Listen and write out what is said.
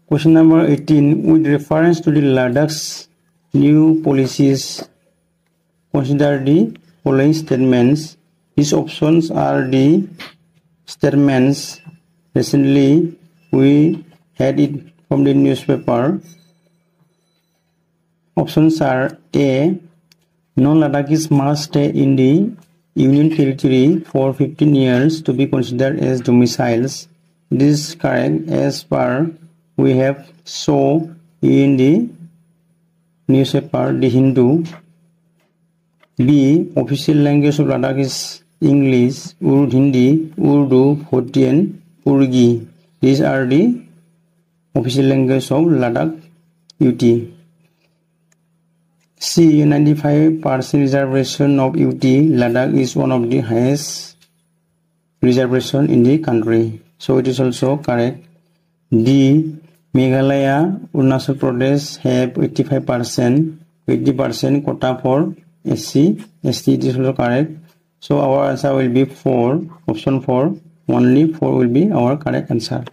Question number 18. With reference to the Ladakh's new policies, consider the following statements. These options are the statements recently we had it from the newspaper. Options are A. Non-Ladakhis must stay in the Union Territory for 15 years to be considered as domiciles. This is correct as per we have saw in the newspaper The Hindu. B. Official language of Ladakh is English, Hindi, Urdu, Bhotian, Urgi. These are the official language of Ladakh UT. C. 95% reservation of UT Ladakh is one of the highest reservation in the country. So it is also correct. D. Meghalaya, Arunachal Pradesh have 85%, 80% quota for SC, ST. It is also correct. So our answer will be 4, option 4. Only 4 will be our correct answer.